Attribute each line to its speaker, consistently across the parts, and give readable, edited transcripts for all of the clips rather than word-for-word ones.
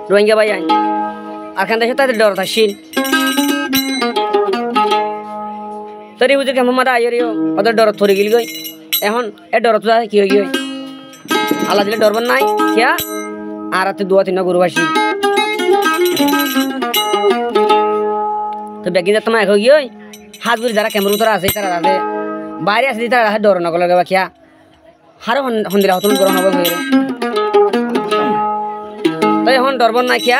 Speaker 1: রোহিঙ্গা ভাই আইন আর খান দেশে তাদের ডর থাকছিল তরি বুঝে কেমন মারা আইরিও ওদের ডর থরে গিল গই এখন এ ডর তো কি হয়ে গই আল্লাহ দিলে ডরবার নাই কিয়া আর রাতে দুয়া তিন গরু বাসি তো বেগিন তোমার এক গিয়ে হাত গুলি যারা ক্যামেরু তারা আছে তারা আছে বাইরে আছে তারা ডর নগর লাগে বা কিয়া হারো সন্দিরা হতন গরম হবে হয়ে তো এখন ডরবার নাই কিয়া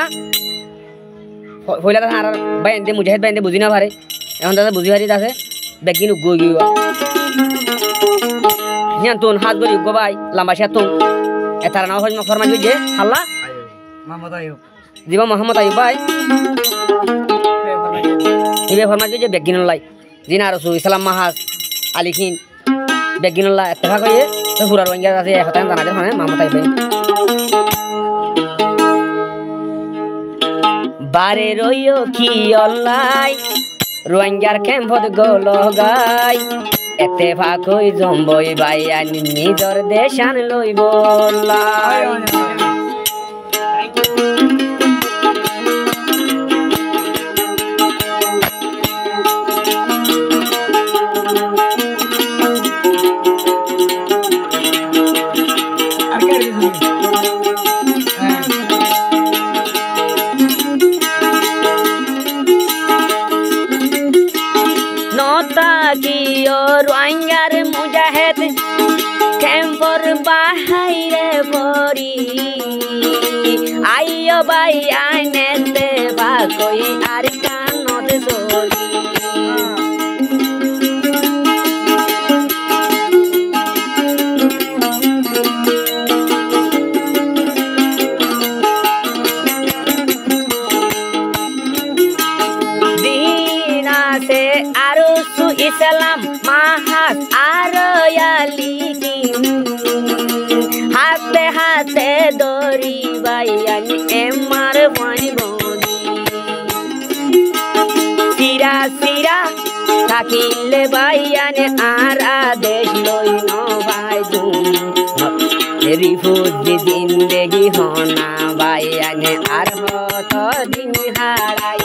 Speaker 1: হইলা তা আর বাইন্দে মুজাহিদ বাইন্দে বুঝি না পারে এখন দাদা বুঝি পারি আছে বেগিন উগ্গ গিয়ে নিয়ান তুন হাত গুলি উগ্গ ভাই লম্বা সে তুন এতারা নাও হজমা ফরমান যে হাল্লা
Speaker 2: মোহাম্মদ আইয়ুব
Speaker 1: দিবা মোহাম্মদ আইয়ুব ভাই ইবে ফরমান যে বেগিনুল্লাহ জিনা রাসূল ইসলাম মাহাজ আলিখিন বেগিনুল্লাহ ইত্তেফাক হয়ে তো পুরা রোহিঙ্গা আছে হতান জানাতে হয় মোহাম্মদ আইয়ুব বারে রইও কি অল্লাই রোহিঙ্গার ক্যাম্পত গল গাই ইত্তেফাক হই জম্বই ভাই আনি নিজর দেশান লইব লাই রোহিঙ্গার মুজাহিদ ক্যাম্পর বাহাইরে পড়ি আইও ভাই আইনেতে বাকই আর কানত দড়ি দিনাসে আরো সু ইসলাম মাহাজ আরয়ালিকিন হাতে হাতে দড়ি বাইয়ানি এমার ভাই বদি সিরা সিরা থাকিলে বাইয়ানি আর আদেশ লই ন ভাই তুম রিফুজি জিন্দেগি হনা বাইয়ানি আর হত দিন হারাই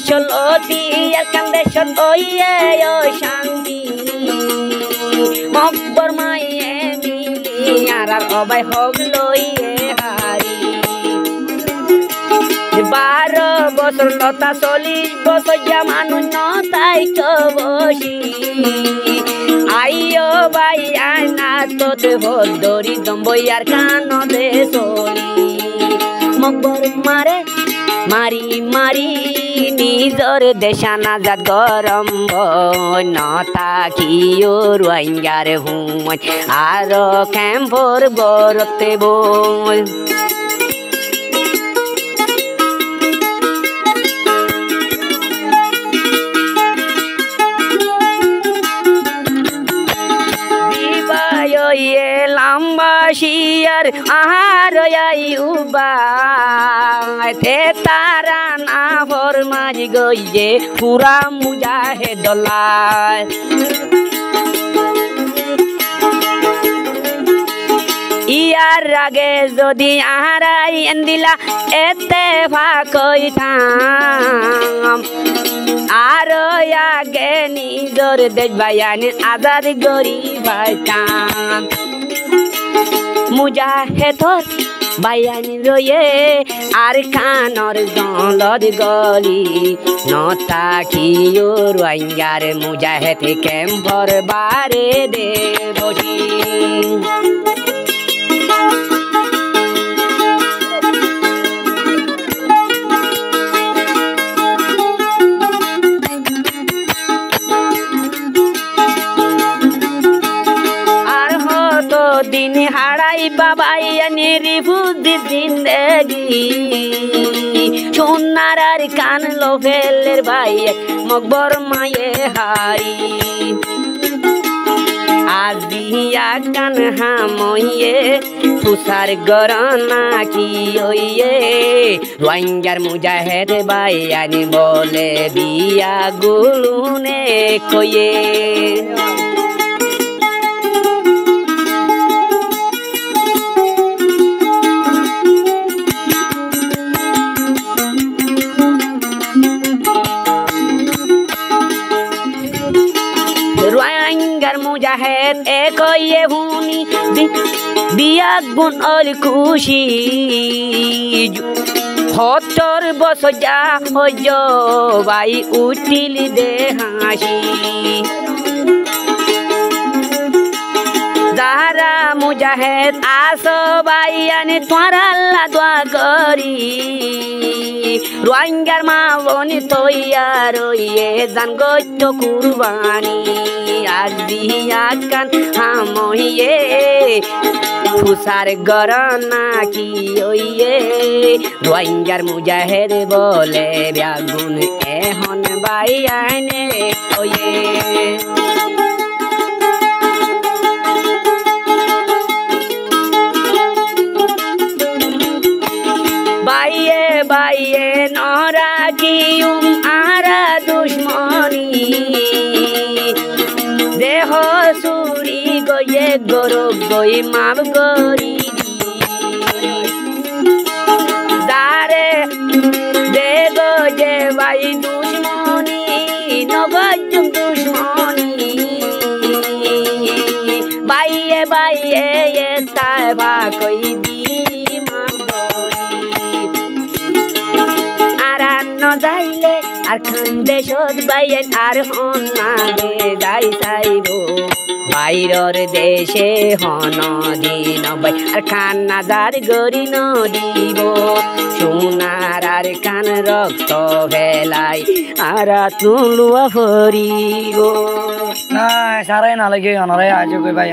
Speaker 1: চলতি কান্দে সতইয়ে শান্তি মকবর মাইয়ে মিলি আর অবাই হক লইয়ে হারি 12 বছর লতা 40 বছর মানুষ নতাই বসি আইও ভাই আনা তোতে হদরি দম্বই আর কান দে চলি মকবর মারে মারি মারি নিজর দেশানা যা গরম নতা কিও রোহিঙ্গার হুম আর ক্যাম্পর গরতে বল লাম্বাসিয়ার আহার আইউবা তে তারা না ফরমাজ গইয়ে পুরা মুজাহিদুল্লাহ ইয়ার আগে যদি আহারাই এন্দিলা ইত্তেফাক হইতাম আর আগে নিজর দেশ বায়ানি আজাদ গরি পাইতাম মুজাহিদর বায়ানি রয়ে আর কানর জলদ গলি নতা কিও রোহিঙ্গার মুজাহিদ ক্যাম্পর বারে দে বসি दिन हाड़ाई बाबाई रिफुजी जिंदगी सोनार कान लो फेलेर भाई मकबर माये हारी আজিয়া কান হাময়ে ফুসার গরনা কি ওয়ে রোহিঙ্গার মুজাহিদ ভাইয়ানি বলে বিয়া গুলুনে কয়ে রোহিঙ্গার মুজাহিদ একয়ে হুনি বিয়া গুণ অল খুশি 70 বছর যা হইজ ভাই উঠিল দে হাসি যারা মুজাহিদ আসো ভাই আনি তোমার আল্লাহ দোয়া করি রোহিঙ্গার মা বনি তৈয়ার হইয়ে জান গত্য কুরবানি আজিয়া কান হাময়ে ফুসার গরনা কি ওয়ে রোহিঙ্গার মুজাহিদ বলে ব্যাগুন এখন ভাই আইনে ওয়ে বাইয়ে বাইয়ে নরা কিউম আরা দুশ্মনী দেহ সুরি গয়ে গরো গই মাপ গরি দারে দে গো যে ভাই দুশ্মনী নগজুম দুশ্মনী বাইয়ে বাইয়ে এ তাইবা কই দি যাইলে আর খান্দে সদ বাইয়েন আর হন না দে যাই চাইব বাইরর দেশে হন দিন বাই আর খান নাজার গরি ন দিব সোনার আর খান রক্ত ভেলাই আর তুলুয়া ফরিব
Speaker 2: না সারাই না লাগে অনরাই আজ কই ভাই